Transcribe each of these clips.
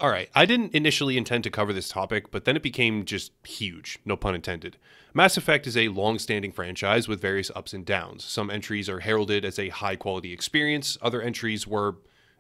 Alright, I didn't initially intend to cover this topic, but then it became just huge, no pun intended. Mass Effect is a long-standing franchise with various ups and downs. Some entries are heralded as a high-quality experience, other entries were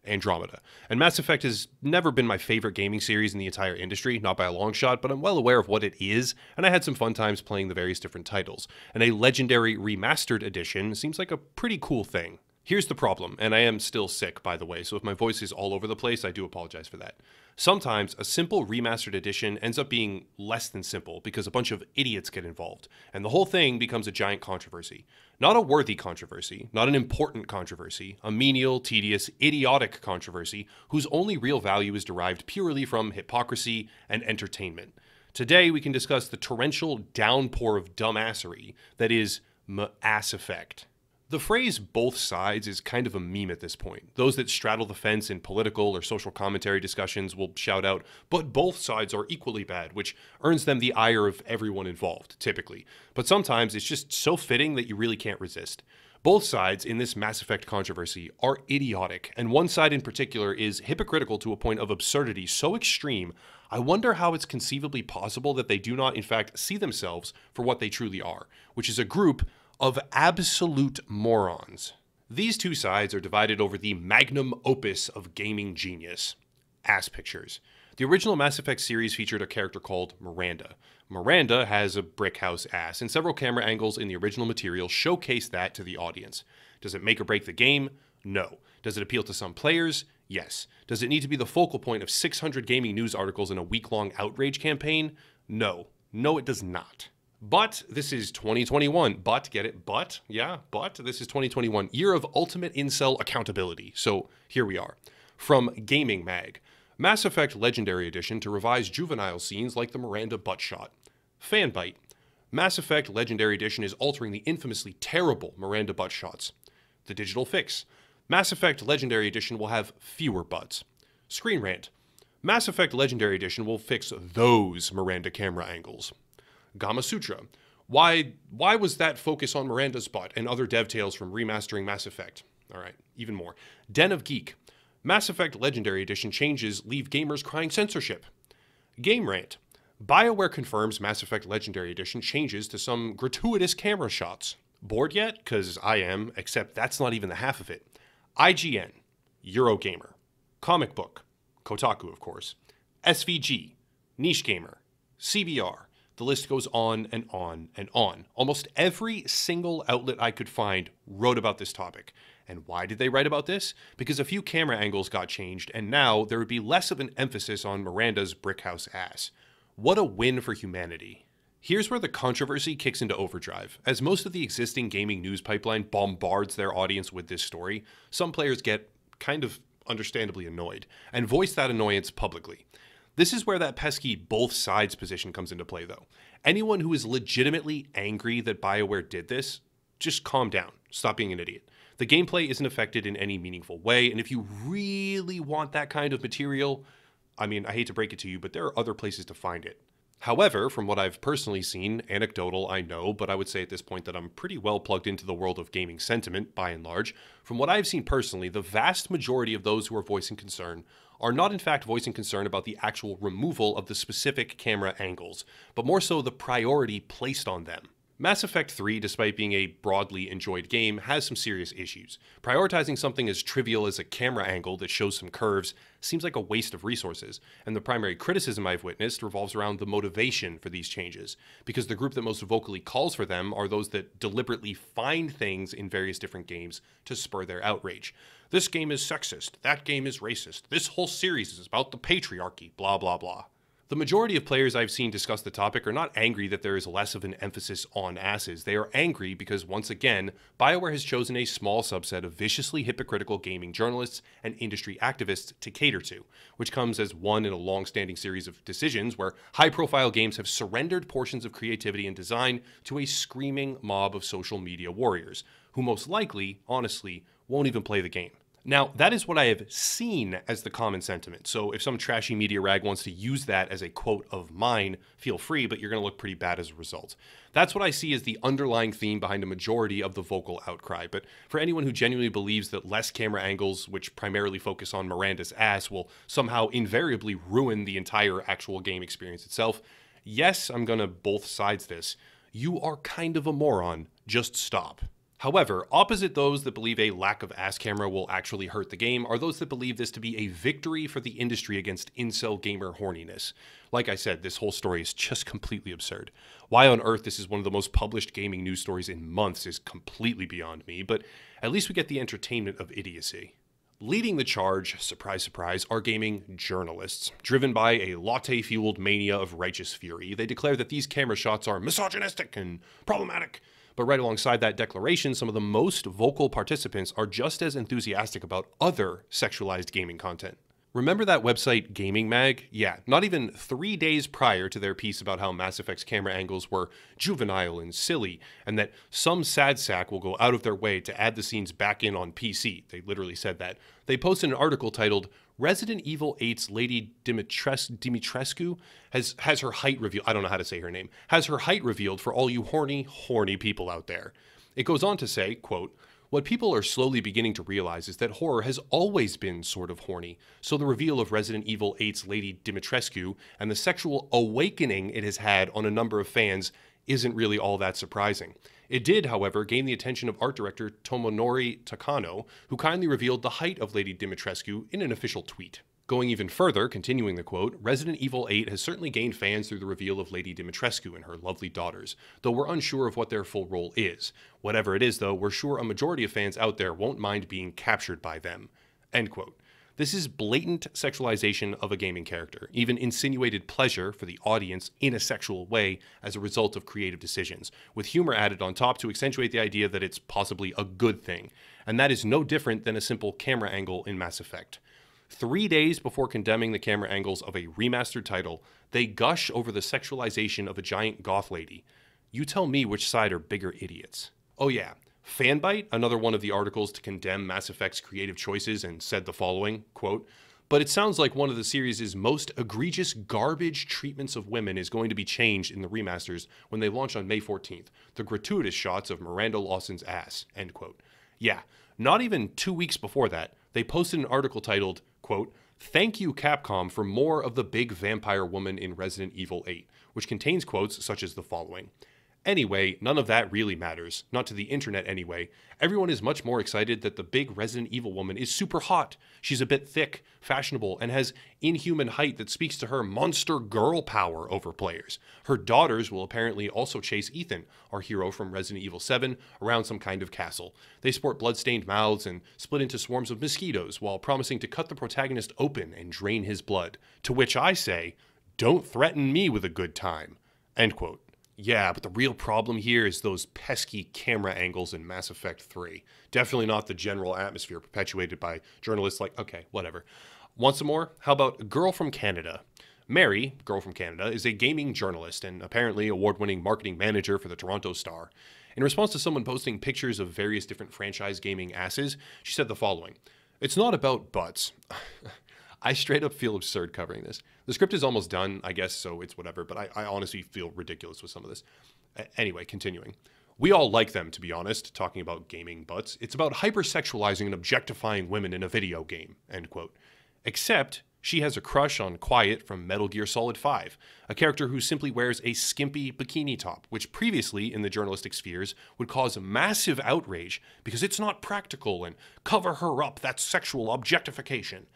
Andromeda. And Mass Effect has never been my favorite gaming series in the entire industry, not by a long shot, but I'm well aware of what it is, and I had some fun times playing the various different titles. And a legendary remastered edition seems like a pretty cool thing. Here's the problem, and I am still sick, by the way, so if my voice is all over the place, I do apologize for that. Sometimes a simple remastered edition ends up being less than simple because a bunch of idiots get involved, and the whole thing becomes a giant controversy. Not a worthy controversy, not an important controversy, a menial, tedious, idiotic controversy whose only real value is derived purely from hypocrisy and entertainment. Today we can discuss the torrential downpour of dumbassery that is Mass Effect. The phrase both sides is kind of a meme at this point. Those that straddle the fence in political or social commentary discussions will shout out, but both sides are equally bad, which earns them the ire of everyone involved, typically. But sometimes it's just so fitting that you really can't resist. Both sides in this Mass Effect controversy are idiotic, and one side in particular is hypocritical to a point of absurdity so extreme, I wonder how it's conceivably possible that they do not in fact see themselves for what they truly are, which is a group of absolute morons. These two sides are divided over the magnum opus of gaming genius, ass pictures. The original Mass Effect series featured a character called Miranda. Miranda has a brick house ass, and several camera angles in the original material showcase that to the audience. Does it make or break the game? No. Does it appeal to some players? Yes. Does it need to be the focal point of 600 gaming news articles in a week-long outrage campaign? No. No, it does not. But this is 2021. But, get it? But? Yeah, but this is 2021. Year of ultimate incel accountability. So here we are. From Gaming Mag. Mass Effect Legendary Edition to revise juvenile scenes like the Miranda butt shot. Fanbite. Mass Effect Legendary Edition is altering the infamously terrible Miranda butt shots. The Digital Fix. Mass Effect Legendary Edition will have fewer butts. Screen Rant. Mass Effect Legendary Edition will fix those Miranda camera angles. Gama Sutra. Why was that focus on Miranda's butt and other dev tales from remastering Mass Effect? Alright, even more. Den of Geek. Mass Effect Legendary Edition changes leave gamers crying censorship. Game Rant. BioWare confirms Mass Effect Legendary Edition changes to some gratuitous camera shots. Bored yet? Cause I am, except that's not even the half of it. IGN. Eurogamer. Comic Book. Kotaku, of course. SVG. Niche Gamer. CBR. The list goes on and on and on. Almost every single outlet I could find wrote about this topic. And why did they write about this? Because a few camera angles got changed, and now there would be less of an emphasis on Miranda's brickhouse ass. What a win for humanity. Here's where the controversy kicks into overdrive. As most of the existing gaming news pipeline bombards their audience with this story, some players get kind of understandably annoyed, and voice that annoyance publicly. This is where that pesky both sides position comes into play, though. Anyone who is legitimately angry that BioWare did this, just calm down. Stop being an idiot. The gameplay isn't affected in any meaningful way, and if you really want that kind of material, I mean, I hate to break it to you, but there are other places to find it. However, from what I've personally seen, anecdotal I know, but I would say at this point that I'm pretty well plugged into the world of gaming sentiment, by and large. From what I've seen personally, the vast majority of those who are voicing concern are not in fact voicing concern about the actual removal of the specific camera angles, but more so the priority placed on them. Mass Effect 3, despite being a broadly enjoyed game, has some serious issues. Prioritizing something as trivial as a camera angle that shows some curves seems like a waste of resources, and the primary criticism I've witnessed revolves around the motivation for these changes, because the group that most vocally calls for them are those that deliberately find things in various different games to spur their outrage. This game is sexist, that game is racist, this whole series is about the patriarchy, blah blah blah. The majority of players I've seen discuss the topic are not angry that there is less of an emphasis on asses. They are angry because, once again, BioWare has chosen a small subset of viciously hypocritical gaming journalists and industry activists to cater to, which comes as one in a long-standing series of decisions where high-profile games have surrendered portions of creativity and design to a screaming mob of social media warriors, who most likely, honestly, won't even play the game. Now, that is what I have seen as the common sentiment. So if some trashy media rag wants to use that as a quote of mine, feel free, but you're going to look pretty bad as a result. That's what I see as the underlying theme behind a majority of the vocal outcry. But for anyone who genuinely believes that less camera angles, which primarily focus on Miranda's ass, will somehow invariably ruin the entire actual game experience itself, yes, I'm going to both sides this. You are kind of a moron. Just stop. However, opposite those that believe a lack of ass camera will actually hurt the game are those that believe this to be a victory for the industry against incel gamer horniness. Like I said, this whole story is just completely absurd. Why on earth this is one of the most published gaming news stories in months is completely beyond me, but at least we get the entertainment of idiocy. Leading the charge, surprise, surprise, are gaming journalists. Driven by a latte-fueled mania of righteous fury, they declare that these camera shots are misogynistic and problematic. But right alongside that declaration, some of the most vocal participants are just as enthusiastic about other sexualized gaming content. Remember that website GAMERTAG? Yeah, not even 3 days prior to their piece about how Mass Effect's camera angles were juvenile and silly, and that some sad sack will go out of their way to add the scenes back in on PC. They literally said that. They posted an article titled, Resident Evil 8's Lady Dimitrescu has her height revealed. I don't know how to say her name. Has her height revealed for all you horny people out there. It goes on to say, quote, what people are slowly beginning to realize is that horror has always been sort of horny, so the reveal of Resident Evil 8's Lady Dimitrescu and the sexual awakening it has had on a number of fans isn't really all that surprising. It did, however, gain the attention of art director Tomonori Takano, who kindly revealed the height of Lady Dimitrescu in an official tweet. Going even further, continuing the quote, Resident Evil 8 has certainly gained fans through the reveal of Lady Dimitrescu and her lovely daughters, though we're unsure of what their full role is. Whatever it is, though, we're sure a majority of fans out there won't mind being captured by them. End quote. This is blatant sexualization of a gaming character, even insinuated pleasure for the audience in a sexual way as a result of creative decisions, with humor added on top to accentuate the idea that it's possibly a good thing. And that is no different than a simple camera angle in Mass Effect. 3 days before condemning the camera angles of a remastered title, they gush over the sexualization of a giant goth lady. You tell me which side are bigger idiots. Oh yeah, Fanbyte, another one of the articles to condemn Mass Effect's creative choices, and said the following, quote, but it sounds like one of the series' most egregious garbage treatments of women is going to be changed in the remasters when they launch on May 14th. The gratuitous shots of Miranda Lawson's ass, end quote. Yeah, not even 2 weeks before that, they posted an article titled, quote, thank you Capcom for more of the big vampire woman in Resident Evil 8, which contains quotes such as the following. Anyway, none of that really matters. Not to the internet anyway. Everyone is much more excited that the big Resident Evil woman is super hot. She's a bit thick, fashionable, and has inhuman height that speaks to her monster girl power over players. Her daughters will apparently also chase Ethan, our hero from Resident Evil 7, around some kind of castle. They sport blood-stained mouths and split into swarms of mosquitoes while promising to cut the protagonist open and drain his blood. To which I say, don't threaten me with a good time. End quote. Yeah, but the real problem here is those pesky camera angles in Mass Effect 3. Definitely not the general atmosphere perpetuated by journalists like, okay, whatever. Want some more? How about Girl from Canada? Mary, Girl from Canada, is a gaming journalist and apparently award-winning marketing manager for the Toronto Star. In response to someone posting pictures of various different franchise gaming asses, she said the following. It's not about butts. I straight up feel absurd covering this. The script is almost done, I guess, so it's whatever, but I honestly feel ridiculous with some of this. Anyway, continuing. We all like them, to be honest, talking about gaming butts. It's about hypersexualizing and objectifying women in a video game, end quote. Except she has a crush on Quiet from Metal Gear Solid 5, a character who simply wears a skimpy bikini top, which previously in the journalistic spheres would cause massive outrage because it's not practical and cover her up, that's sexual objectification.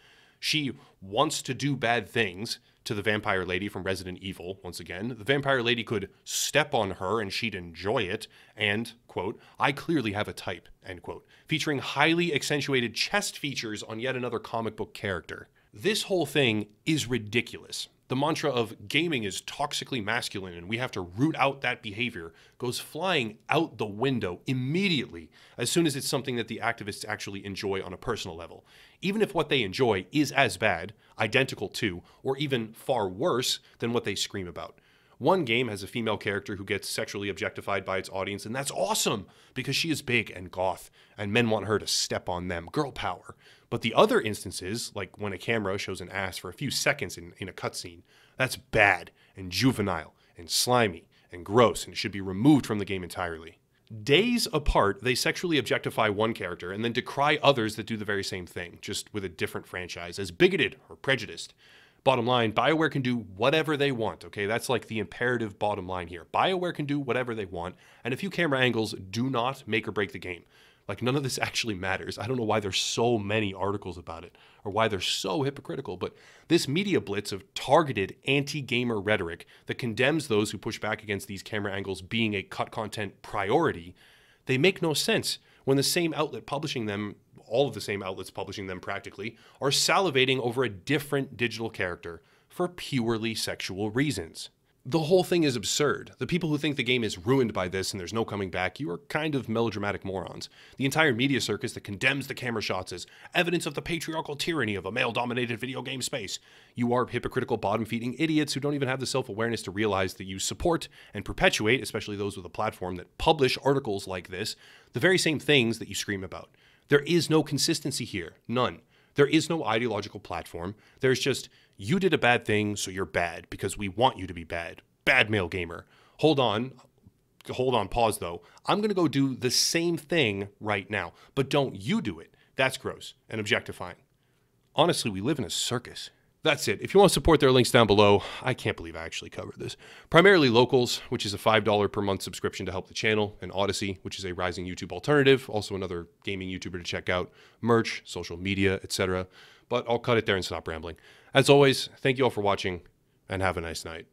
She wants to do bad things to the vampire lady from Resident Evil, once again. The vampire lady could step on her and she'd enjoy it, and, quote, I clearly have a type, end quote, featuring highly accentuated chest features on yet another comic book character. This whole thing is ridiculous. The mantra of gaming is toxically masculine and we have to root out that behavior goes flying out the window immediately as soon as it's something that the activists actually enjoy on a personal level. Even if what they enjoy is as bad, identical to, or even far worse than what they scream about. One game has a female character who gets sexually objectified by its audience, and that's awesome because she is big and goth, and men want her to step on them. Girl power. But the other instances, like when a camera shows an ass for a few seconds in a cutscene, that's bad and juvenile and slimy and gross, and it should be removed from the game entirely. Days apart, they sexually objectify one character and then decry others that do the very same thing, just with a different franchise, as bigoted or prejudiced. Bottom line, BioWare can do whatever they want, okay? That's like the imperative bottom line here. BioWare can do whatever they want, and a few camera angles do not make or break the game. Like, none of this actually matters. I don't know why there's so many articles about it, or why they're so hypocritical, but this media blitz of targeted anti-gamer rhetoric that condemns those who push back against these camera angles being a cut content priority, they make no sense when the same outlet publishing them, all of the same outlets publishing them practically, are salivating over a different digital character for purely sexual reasons. The whole thing is absurd. The people who think the game is ruined by this and there's no coming back, you are kind of melodramatic morons. The entire media circus that condemns the camera shots as evidence of the patriarchal tyranny of a male-dominated video game space. You are hypocritical, bottom-feeding idiots who don't even have the self-awareness to realize that you support and perpetuate, especially those with a platform that publish articles like this, the very same things that you scream about. There is no consistency here. None. There is no ideological platform. There's just, you did a bad thing, so you're bad, because we want you to be bad. Bad male gamer. Hold on, pause though. I'm going to go do the same thing right now, but don't you do it. That's gross and objectifying. Honestly, we live in a circus. That's it. If you want to support, there are links down below. I can't believe I actually covered this. Primarily Locals, which is a $5 per month subscription to help the channel, and Odyssey, which is a rising YouTube alternative, also another gaming YouTuber to check out, merch, social media, etc. But I'll cut it there and stop rambling. As always, thank you all for watching, and have a nice night.